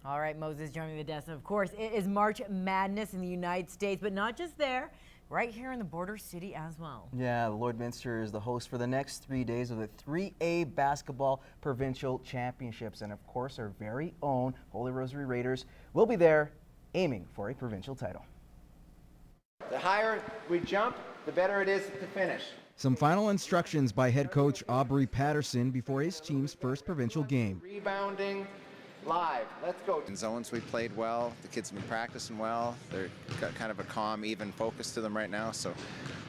All right, Moses joining the desk. Of course, it is March Madness in the United States, but not just there, right here in the border city as well. Yeah, Lloydminster is the host for the next 3 days of the 3A Basketball Provincial Championships. And of course, our very own Holy Rosary Raiders will be there aiming for a provincial title. The higher we jump, the better it is to finish. Some final instructions by head coach Aubrey Patterson before his team's first provincial game. Rebounding live. Let's go. In zones we played well. The kids have been practicing well. They've got kind of a calm, even focus to them right now, so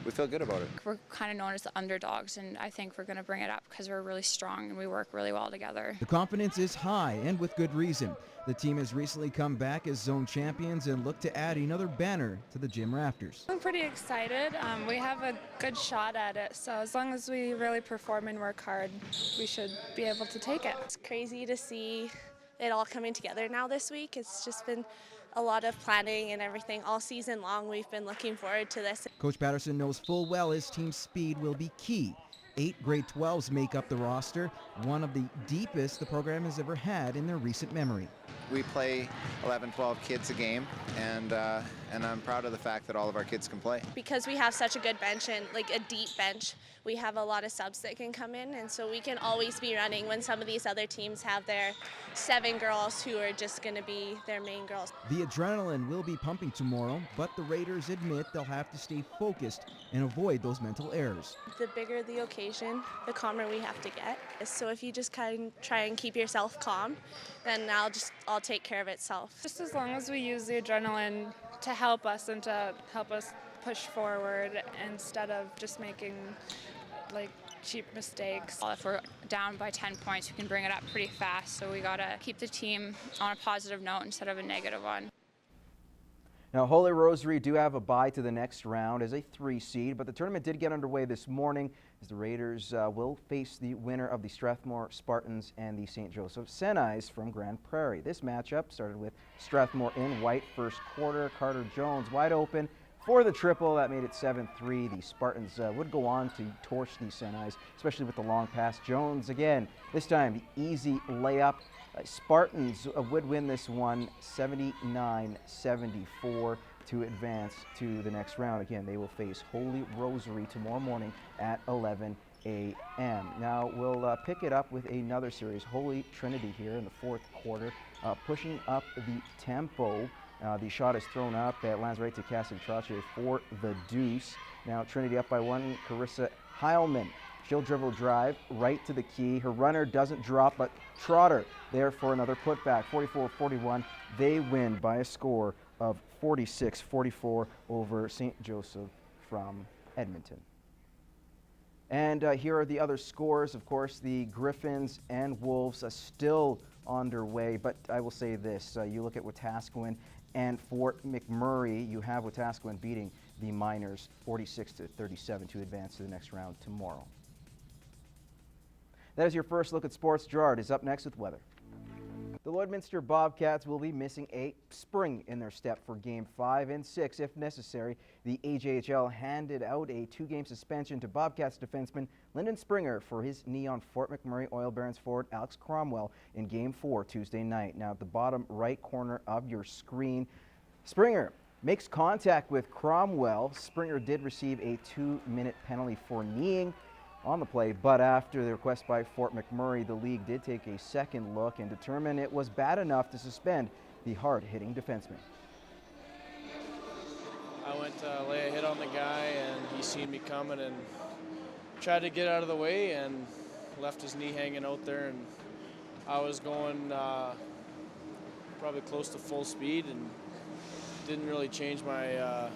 we feel good about it. We're kind of known as the underdogs, and I think we're going to bring it up because we're really strong and we work really well together. The confidence is high, and with good reason. The team has recently come back as zone champions and look to add another banner to the gym rafters. I'm pretty excited. We have a good shot at it, so as long as we really perform and work hard, we should be able to take it. It's crazy to see it all coming together now this week. It's just been a lot of planning and everything all season long. We've been looking forward to this. Coach Patterson knows full well his team's speed will be key. 8 grade 12s make up the roster, one of the deepest the program has ever had in their recent memory. We play 11, 12 kids a game, and I'm proud of the fact that all of our kids can play. Because we have such a good bench and like a deep bench, we have a lot of subs that can come in, and so we can always be running when some of these other teams have their 7 girls who are just going to be their main girls. The adrenaline will be pumping tomorrow, but the Raiders admit they'll have to stay focused and avoid those mental errors. The bigger the occasion, the calmer we have to get. So if you just kind of try and keep yourself calm, then I'll take care of itself. Just as long as we use the adrenaline to help us and to help us push forward instead of just making like cheap mistakes. If we're down by 10 points, we can bring it up pretty fast, so we got to keep the team on a positive note instead of a negative one. Now, Holy Rosary do have a bye to the next round as a 3 seed, but the tournament did get underway this morning as the Raiders will face the winner of the Strathmore Spartans and the St. Joseph Senais from Grand Prairie. This matchup started with Strathmore in white first quarter. Carter Jones wide open for the triple. That made it 7-3. The Spartans would go on to torch the Senais, especially with the long pass. Jones again, this time the easy layup. Spartans would win this one 79-74 to advance to the next round. Again, they will face Holy Rosary tomorrow morning at 11 a.m. Now we'll pick it up with another series. Holy Trinity here in the fourth quarter, pushing up the tempo. The shot is thrown up. It lands right to Cassie Trache for the deuce. Now Trinity up by 1. Carissa Heilman. She'll dribble drive right to the key. Her runner doesn't drop, but Trotter there for another putback. 44-41. They win by a score of 46-44 over St. Joseph from Edmonton. And here are the other scores. Of course, the Griffins and Wolves are still underway, but I will say this. You look at Wetaskiwin and Fort McMurray, you have Wetaskiwin beating the Miners 46-37 to advance to the next round tomorrow. That is your first look at sports. Gerard is up next with weather. The Lloydminster Bobcats will be missing a spring in their step for Game 5 and 6 if necessary. The AJHL handed out a 2-game suspension to Bobcats defenseman Linden Springer for his knee on Fort McMurray Oil Barons forward Alex Cromwell in Game 4 Tuesday night. Now at the bottom right corner of your screen, Springer makes contact with Cromwell. Springer did receive a 2-minute penalty for kneeing on the play, but after the request by Fort McMurray, the league did take a second look and determine it was bad enough to suspend the hard-hitting defenseman. I went to lay a hit on the guy, and he seen me coming and tried to get out of the way and left his knee hanging out there, and I was going probably close to full speed and didn't really change my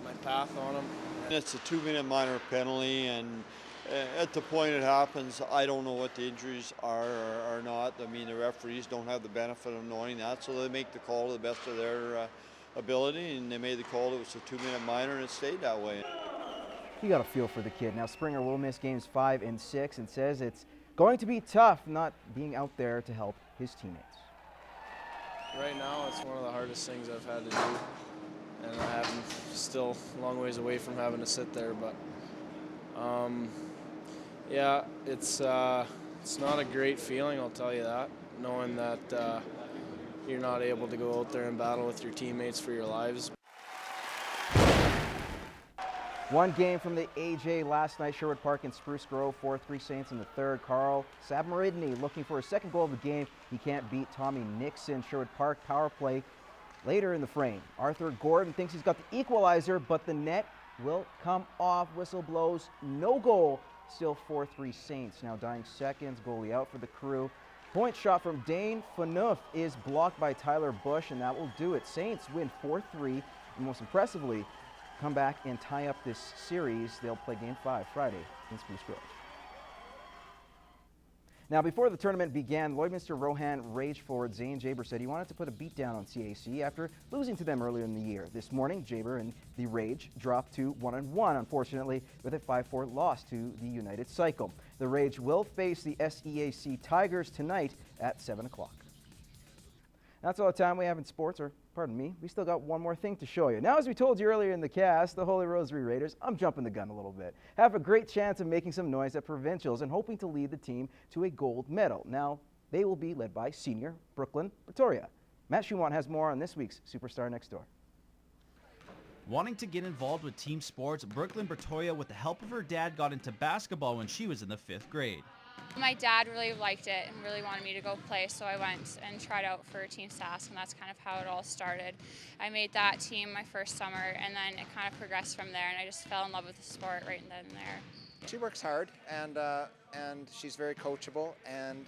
my path on him. It's a 2-minute minor penalty, and at the point it happens, I don't know what the injuries are or not. I mean, the referees don't have the benefit of knowing that, so they make the call to the best of their ability, and they made the call. It was a 2-minute minor, and it stayed that way. You got a feel for the kid. Now Springer will miss Games 5 and 6 and says it's going to be tough not being out there to help his teammates. Right now, it's one of the hardest things I've had to do, and I'm still a long ways away from having to sit there, but yeah, it's not a great feeling, I'll tell you that, knowing that you're not able to go out there and battle with your teammates for your lives. One game from the AJ last night, Sherwood Park and Spruce Grove, 4-3 Saints in the third. Carl Sabmaridny looking for his second goal of the game. He can't beat Tommy Nixon. Sherwood Park power play later in the frame. Arthur Gordon thinks he's got the equalizer, but the net will come off. Whistle blows, no goal. Still 4-3 Saints. Now dying seconds, goalie out for the Crew. Point shot from Dane Phaneuf is blocked by Tyler Bush, and that will do it. Saints win 4-3, and most impressively, come back and tie up this series. They'll play Game 5 Friday in Spruce Grove. Now, before the tournament began, Lloydminster Rohan Rage forward Zane Jaber said he wanted to put a beat down on CAC after losing to them earlier in the year. This morning, Jaber and the Rage dropped to 1-1, unfortunately, with a 5-4 loss to the United Cycle. The Rage will face the SEAC Tigers tonight at 7 o'clock. That's all the time we have in sports, or pardon me, we still got one more thing to show you. Now, as we told you earlier in the cast, the Holy Rosary Raiders, I'm jumping the gun a little bit, have a great chance of making some noise at Provincials and hoping to lead the team to a gold medal. Now, they will be led by senior Brooklyn Bertoia. Matt Schumont has more on this week's Superstar Next Door. Wanting to get involved with team sports, Brooklyn Bertoia, with the help of her dad, got into basketball when she was in the 5th grade. My dad really liked it and really wanted me to go play, so I went and tried out for Team SAS, and that's kind of how it all started. I made that team my first summer, and then it kind of progressed from there, and I just fell in love with the sport right then and there. She works hard, and she's very coachable, and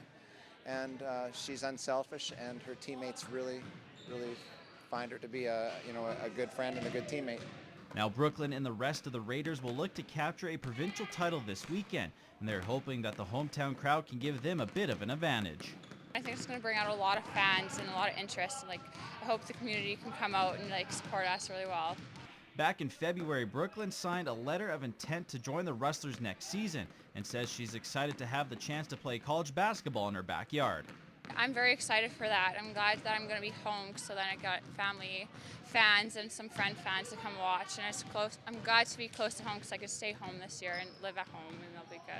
she's unselfish, and her teammates really find her to be a good friend and a good teammate. Now Brooklyn and the rest of the Raiders will look to capture a provincial title this weekend, and they're hoping that the hometown crowd can give them a bit of an advantage. I think it's going to bring out a lot of fans and a lot of interest. And, I hope the community can come out and support us really well. Back in February, Brooklyn signed a letter of intent to join the Rustlers next season and says she's excited to have the chance to play college basketball in her backyard. I'm very excited for that. I'm glad that I'm going to be home, so then I got family, fans, and some friend fans to come watch. And it's close. I'm glad to be close to home because I could stay home this year and live at home, and it'll be good.